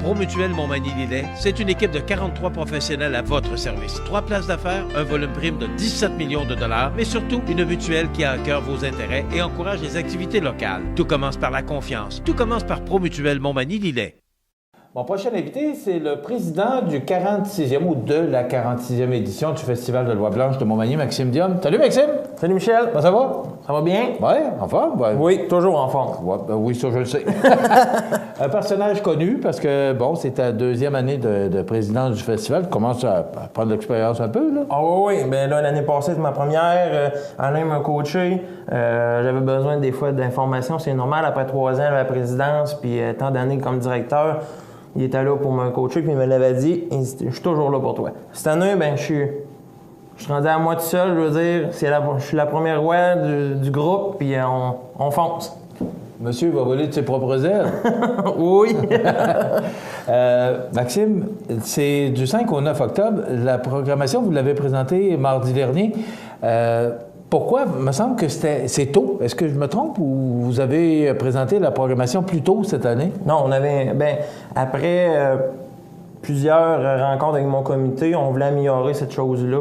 Promutuel Montmagny-Lillet, c'est une équipe de 43 professionnels à votre service. 3 places d'affaires, un volume prime de 17 millions de dollars, mais surtout une mutuelle qui a à cœur vos intérêts et encourage les activités locales. Tout commence par la confiance. Tout commence par Promutuel Montmagny-Lillet. Mon prochain invité, c'est le président du 46e ou de la 46e édition du Festival de Loi Blanche de Montmagny, Maxime Diome. Salut Maxime! Salut Michel! Comment ça va? Ça va bien? Oui, en forme? Ouais. Oui, toujours en forme. Ouais, oui, ça je le sais. Un personnage connu parce que, bon, c'est ta deuxième année de présidence du festival. Tu commences à prendre l'expérience un peu, là? Ah oui, bien là, l'année passée, c'est ma première. Alain m'a coaché. J'avais besoin des fois d'informations. C'est normal, après 3 ans à la présidence, puis tant d'années comme directeur. Il était là pour me coacher, puis il me l'avait dit, je suis toujours là pour toi. Cette année, ben je suis rendu à moi tout seul, je veux dire, je suis la première voix du groupe, puis on fonce. Monsieur va voler de ses propres ailes. Oui. Maxime, c'est du 5 au 9 octobre. La programmation, vous l'avez présentée mardi dernier. Pourquoi? Il me semble que c'est tôt. Est-ce que je me trompe ou vous avez présenté la programmation plus tôt cette année? Non, on avait... après plusieurs rencontres avec mon comité, on voulait améliorer cette chose-là.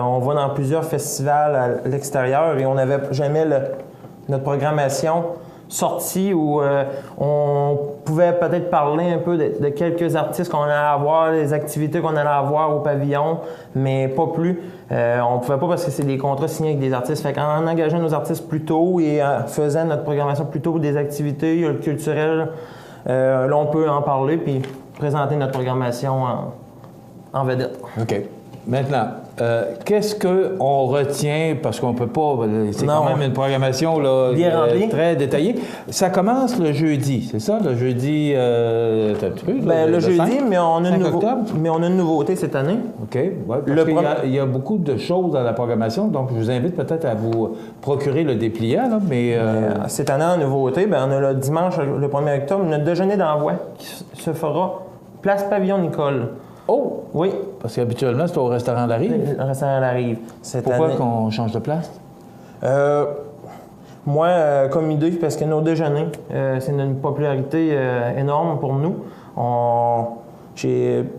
On va dans plusieurs festivals à l'extérieur et on n'avait jamais notre programmation sortie où on pouvait peut-être parler un peu de quelques artistes qu'on allait avoir, les activités qu'on allait avoir au pavillon, mais pas plus. On ne pouvait pas parce que c'est des contrats signés avec des artistes. Fait qu'en engageant nos artistes plus tôt et en faisant notre programmation plus tôt des activités culturelles, là, on peut en parler puis présenter notre programmation en vedette. OK. Maintenant, qu'est-ce qu'on retient, parce qu'on peut pas, c'est quand même une programmation là, très détaillée. Ça commence le jeudi, c'est ça? Le jeudi, le jeudi, 5, mais on a une nouveauté cette année. OK. Ouais, parce qu'il y a beaucoup de choses dans la programmation, donc je vous invite peut-être à vous procurer le dépliant. Là, mais cette année, en nouveauté, on a le dimanche, le 1er octobre, notre déjeuner d'envoi qui se fera Place Pavillon Nicole. Oh! Oui. Parce qu'habituellement, c'est au restaurant La Rive. Le restaurant La Rive. Pourquoi qu'on change de place? Moi, comme idée, parce que nos déjeuners, c'est une popularité énorme pour nous.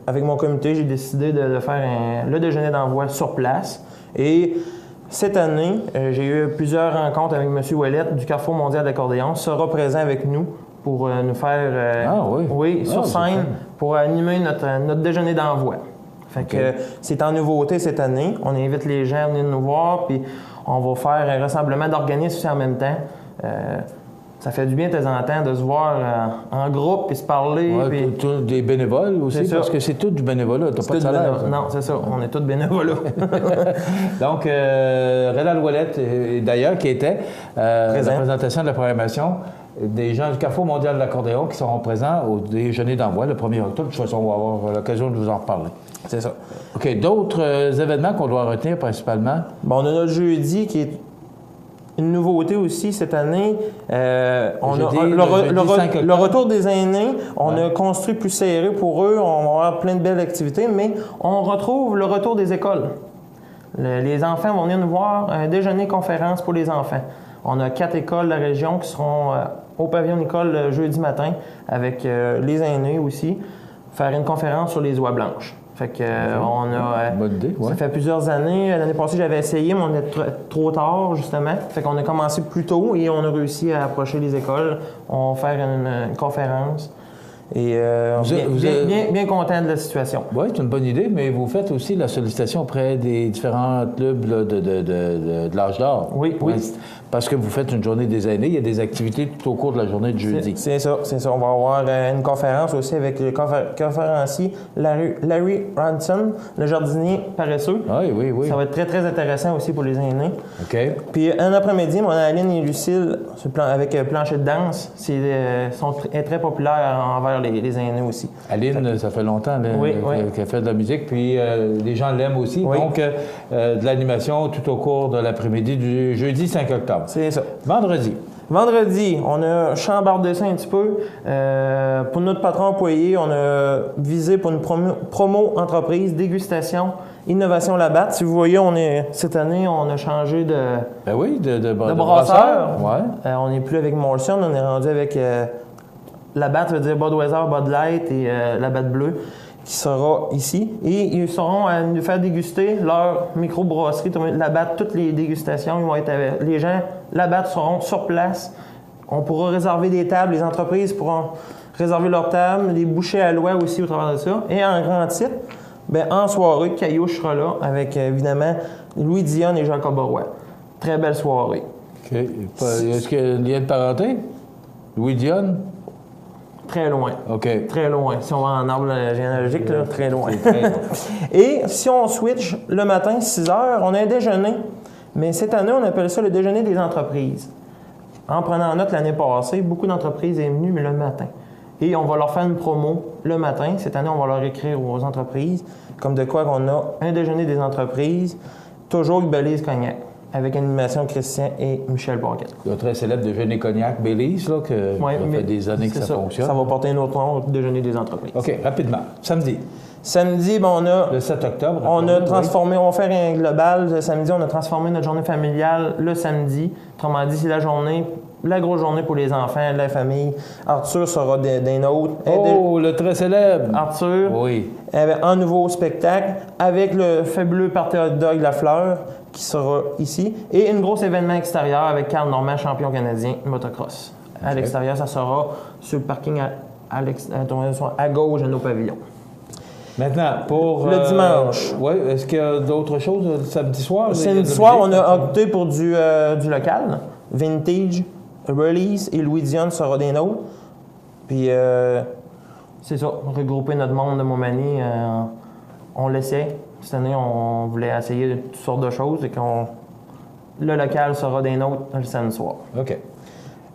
Avec mon comité, j'ai décidé de faire le déjeuner d'envoi sur place. Et cette année, j'ai eu plusieurs rencontres avec M. Ouellette du Carrefour mondial d'accordéon. Il sera présent avec nous pour nous faire sur scène pour animer notre déjeuner d'envoi. Fait que c'est en nouveauté cette année. On invite les gens à venir nous voir, puis on va faire un rassemblement d'organismes aussi en même temps. Ça fait du bien de temps en temps de se voir en groupe puis se parler. Ouais, puis des bénévoles aussi, parce que c'est tout du bénévolat. T'as pas de salaire. Non, c'est ça. On est tous bénévoles. Donc, Rénal Ouellette, d'ailleurs, qui était la présentation de la programmation, des gens du Carrefour mondial de l'accordéon qui seront présents au déjeuner d'envoi le 1er octobre. De toute façon, on va avoir l'occasion de vous en reparler. C'est ça. OK. D'autres événements qu'on doit retenir principalement? Bon, on a notre jeudi qui est une nouveauté aussi cette année. On a le retour des aînés. On a construit plus serré pour eux. On va avoir plein de belles activités, mais on retrouve le retour des écoles. Les enfants vont venir nous voir, un déjeuner conférence pour les enfants. On a 4 écoles de la région qui seront au pavillon Nicole le jeudi matin avec les aînés aussi, faire une conférence sur les oies blanches. Fait que on a. Bonne idée, ouais. Ça fait plusieurs années. L'année passée, j'avais essayé, mais on était trop tard, justement. Fait qu'on a commencé plus tôt et on a réussi à approcher les écoles. On va faire une conférence. Et bien content de la situation. Oui, c'est une bonne idée, mais vous faites aussi la sollicitation auprès des différents clubs là, de l'âge d'or. Oui. Parce que vous faites une journée des aînés, il y a des activités tout au cours de la journée de jeudi. C'est ça. On va avoir une conférence aussi avec le conférencier Larry Ranson, le jardinier paresseux. Oui. Ça va être très, très intéressant aussi pour les aînés. OK. Puis un après-midi, mon Aline et Lucille, avec plancher de danse, est très populaire envers les aînés aussi. Aline, ça fait longtemps qu'elle fait de la musique, puis les gens l'aiment aussi. Oui. Donc, de l'animation tout au cours de l'après-midi du jeudi 5 octobre. C'est ça. Vendredi, on a chambardé ça un petit peu. Pour notre patron employé, on a visé pour une promo entreprise, dégustation, innovation Labatt. Si vous voyez, cette année, on a changé de brasseur. Ouais. On n'est plus avec Molson, on est rendu avec La batte veut dire Budweiser, Bud Light et la batte bleue qui sera ici. Et ils seront à nous faire déguster leur microbrasserie. La batte, toutes les dégustations, ils vont être avec les gens. La batte seront sur place. On pourra réserver des tables. Les entreprises pourront réserver leurs tables. Les bouchées à l'oie aussi au travers de ça. Et en grand titre, bien, en soirée, Caillouche sera là avec évidemment Louis Dionne et Jacob Roy. Très belle soirée. OK. Est-ce qu'il y a un lien de parenté? Louis Dionne? Très loin. OK. Très loin. Si on va en arbre généalogique, là, très loin. Très loin. Et si on switch le matin, 6 heures, on a un déjeuner. Mais cette année, on appelle ça le déjeuner des entreprises. En prenant en note l'année passée, beaucoup d'entreprises sont venues, mais le matin. Et on va leur faire une promo le matin. Cette année, on va leur écrire aux entreprises, comme de quoi qu'on a un déjeuner des entreprises, toujours avec Belize Cognac, avec animation Christian et Michel Barquette. Le très célèbre déjeuner cognac Belize, là, que ça fait des années que ça fonctionne. Ça va porter un autre nom, déjeuner des entreprises. OK, rapidement. Samedi. Samedi, ben, on a... Le 7 octobre. On a transformé, on va faire un global. Le samedi, on a transformé notre journée familiale le samedi. Autrement dit, c'est la grosse journée pour les enfants, la famille. Arthur sera des nôtres. Oh, le très célèbre. Arthur, oui. Avec un nouveau spectacle avec le fabuleux party hot dog La Fleur qui sera ici. Et un gros événement extérieur avec Carl Normand, champion canadien motocross. À l'extérieur, ça sera sur le parking à gauche de nos pavillons. Maintenant, pour... Le dimanche. Oui, est-ce qu'il y a d'autres choses le samedi soir? Samedi soir, on a opté pour du local, vintage, release, et Louis Dionne sera des nôtres. Puis, c'est ça, regrouper notre monde de Montmagny, on l'essaie. Cette année, on voulait essayer toutes sortes de choses et le local sera des nôtres le samedi soir. OK.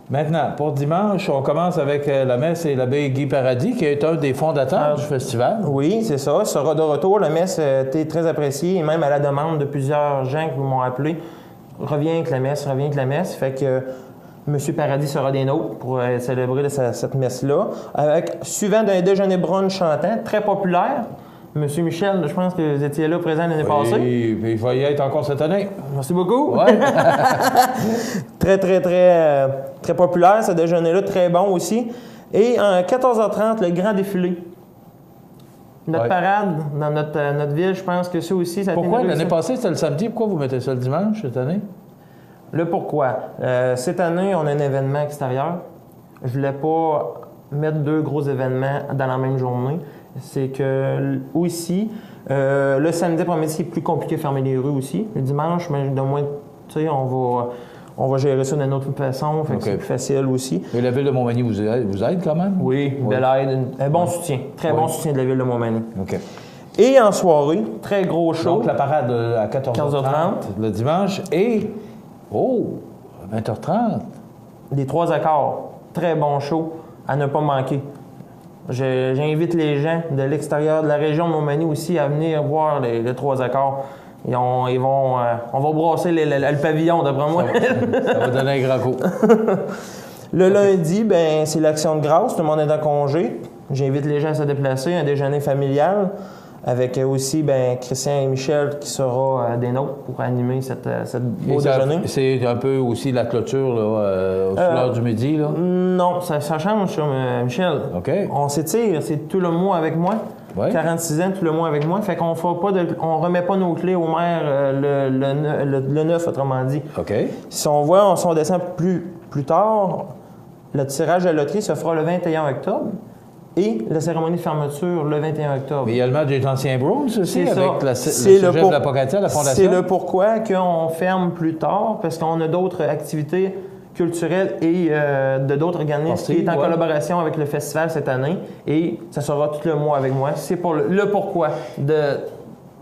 Maintenant, pour dimanche, on commence avec la messe et l'abbé Guy Paradis, qui est un des fondateurs du festival. Oui, c'est ça. Sera de retour. La messe était très appréciée, et même à la demande de plusieurs gens qui m'ont appelé. Reviens avec la messe. Fait que M. Paradis sera des nôtres pour célébrer cette messe-là. Suivant d'un déjeuner brunch chantant, très populaire. M. Michel, je pense que vous étiez là présent l'année passée. Oui, il va y être encore cette année. Merci beaucoup. Ouais. Très populaire, ce déjeuner-là, très bon aussi. Et en 14h30, le grand défilé. Notre parade dans notre ville, je pense que ça aussi, ça a été Pourquoi? L'année passée, c'était le samedi. Pourquoi vous mettez ça le dimanche cette année? Le pourquoi. Cette année, on a un événement extérieur. Je voulais pas mettre 2 gros événements dans la même journée. C'est que aussi, le samedi après-midi, c'est plus compliqué de fermer les rues aussi. Le dimanche, mais de moins, tu sais, on va gérer ça d'une autre façon, fait que c'est plus facile aussi. Et la ville de Montmagny vous aide quand même? Oui, belle aide, un bon soutien, très bon soutien de la ville de Montmagny. OK. Et en soirée, très gros show. Donc la parade à 14h30 le dimanche et, 20h30. Les 3 accords, très bon show à ne pas manquer. J'invite les gens de l'extérieur de la région de Montmagny aussi à venir voir les 3 accords. On va brasser le pavillon, d'après moi. Ça va donner un grand coup. Le lundi, ben, c'est l'Action de grâce. Tout le monde est en congé. J'invite les gens à se déplacer. Un déjeuner familial avec aussi Christian et Michel qui sera des nôtres pour animer cette beau déjeuner. C'est un peu aussi la clôture là, sur l'heure du midi? Là. Non, ça change, ça, Michel. OK. On s'étire. C'est tout le mois avec moi. Ouais. 46 ans, tout le mois avec moi. Fait qu'on on remet pas nos clés au maire le 9, autrement dit. OK. Si on descend plus tard, le tirage à la loterie se fera le 21 octobre et la cérémonie de fermeture le 21 octobre. Mais il y a le match des anciens Bruins aussi, c'est avec le sujet de la Pocatière, la Fondation. C'est le pourquoi qu'on ferme plus tard, parce qu'on a d'autres activités culturelles et de d'autres organismes qui est en collaboration avec le festival cette année. Et ça sera tout le mois avec moi. C'est pour le pourquoi de...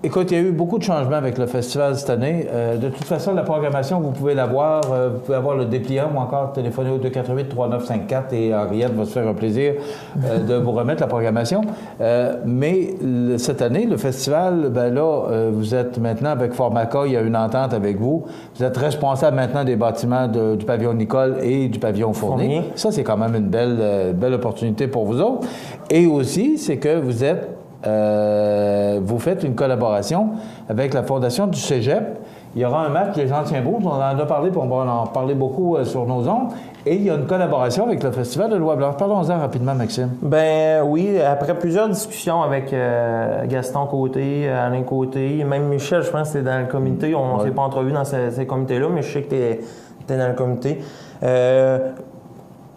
Écoute, il y a eu beaucoup de changements avec le festival cette année. De toute façon, la programmation, vous pouvez l'avoir. Vous pouvez avoir le dépliant ou encore téléphoner au 248-3954 et Henriette va se faire un plaisir de vous remettre la programmation. Mais cette année, le festival, vous êtes maintenant avec Formaca, il y a une entente avec vous. Vous êtes responsable maintenant des bâtiments du pavillon Nicole et du pavillon Fournier. Ça, c'est quand même une belle opportunité pour vous autres. Et aussi, c'est que vous êtes... vous faites une collaboration avec la Fondation du Cégep il y aura un match des Anciens Blues. On en a parlé, puis on va en parler beaucoup sur nos ondes. Et il y a une collaboration avec le Festival de Loi Blanche. Parlons-en rapidement, Maxime. Ben oui, après plusieurs discussions avec Gaston Côté, Alain Côté, même Michel, je pense que c'était dans le comité. On ne s'est pas entrevu dans ces comités-là, mais je sais que tu es dans le comité.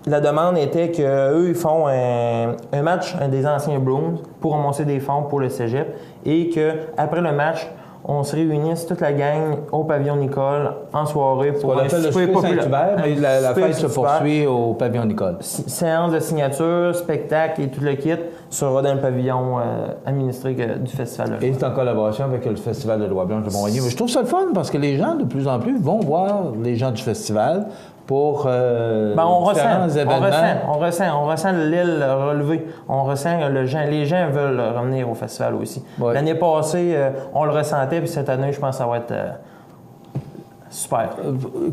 La demande était qu'eux, ils font un match des Anciens Blues pour remonter des fonds pour le cégep et qu'après le match, on se réunisse toute la gang au pavillon Nicole en soirée pour un souper populaire. Mais la fête se poursuit au pavillon Nicole. Séance de signature, spectacle et tout le kit sera dans le pavillon administré du Festival de Loi. Et c'est en collaboration avec le Festival de Loi Blanche de Montmagny. Je trouve ça le fun parce que les gens, de plus en plus, vont voir les gens du festival pour différents événements. On ressent l'île relevée. On ressent les gens veulent revenir au festival aussi. Ouais. L'année passée, on le ressentait, puis cette année, je pense que ça va être super.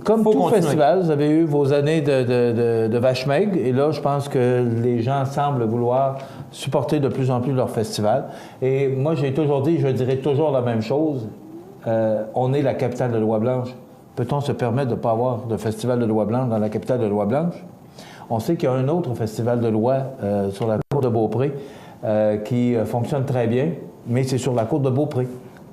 Comme tout festival, vous avez eu vos années de vache maigre, et là, je pense que les gens semblent vouloir supporter de plus en plus leur festival. Et moi, j'ai toujours dit, je dirais toujours la même chose, on est la capitale de Loi Blanche. Peut-on se permettre de ne pas avoir de festival de Loi Blanche dans la capitale de Loi Blanche? On sait qu'il y a un autre festival de loi sur la côte de Beaupré qui fonctionne très bien, mais c'est sur la côte de Beaupré.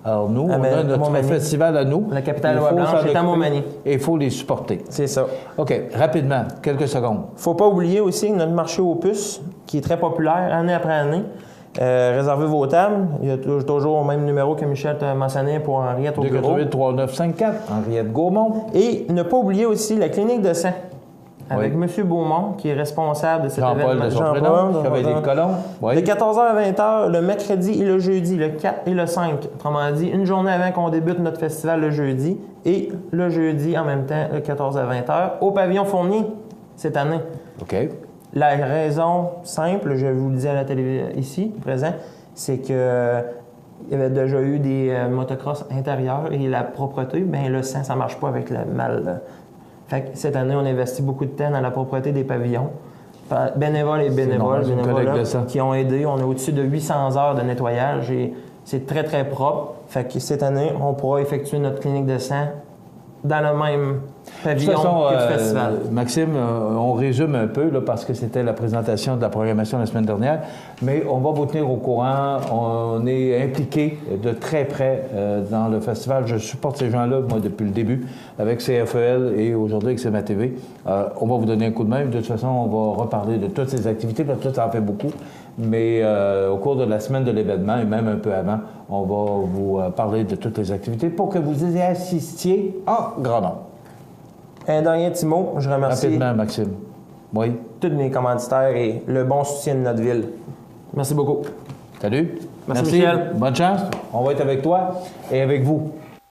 Alors nous, on a notre festival à nous. La capitale de Loi Blanche est à Montmagny. Et il faut les supporter. C'est ça. OK, rapidement, quelques secondes. Il ne faut pas oublier aussi notre marché aux puces, qui est très populaire année après année. Réservez vos tables. Il y a toujours le même numéro que Michel t'a mentionné pour Henriette au bureau. 288-3954, Henriette Gaumont. Et ne pas oublier aussi la clinique de sang avec M. Beaumont, qui est responsable de cet événement. Jean-Paul, Chevalier de Colomb. De 14h à 20h, le mercredi et le jeudi, le 4 et le 5. Autrement dit, une journée avant qu'on débute notre festival le jeudi et le jeudi en même temps, le 14 à 20h, au pavillon Fournier cette année. OK. La raison simple, je vous le dis à la télé ici, présent, c'est que il y avait déjà eu des motocross intérieurs et la propreté, bien le sang, ça ne marche pas avec le mal. Fait que cette année, on investit beaucoup de temps dans la propreté des pavillons. Bénévoles et bénévoles qui ont aidé. On a au-dessus de 800 heures de nettoyage et c'est très, très propre. Fait que cette année, on pourra effectuer notre clinique de sang dans le même pavillon que le festival. Maxime, on résume un peu là, parce que c'était la présentation de la programmation la semaine dernière, mais on va vous tenir au courant. On est impliqué de très près dans le festival. Je supporte ces gens-là, moi, depuis le début, avec CFEL et aujourd'hui avec CMA TV. On va vous donner un coup de main. De toute façon, on va reparler de toutes ces activités, parce que ça en fait beaucoup. Mais au cours de la semaine de l'événement, et même un peu avant, on va vous parler de toutes les activités pour que vous y assistiez en grand nombre. Un dernier petit mot, je remercie rapidement, Maxime. Oui. Tous mes commanditaires et le bon soutien de notre ville. Merci beaucoup. Salut. Merci Michel. Bonne chance. On va être avec toi et avec vous.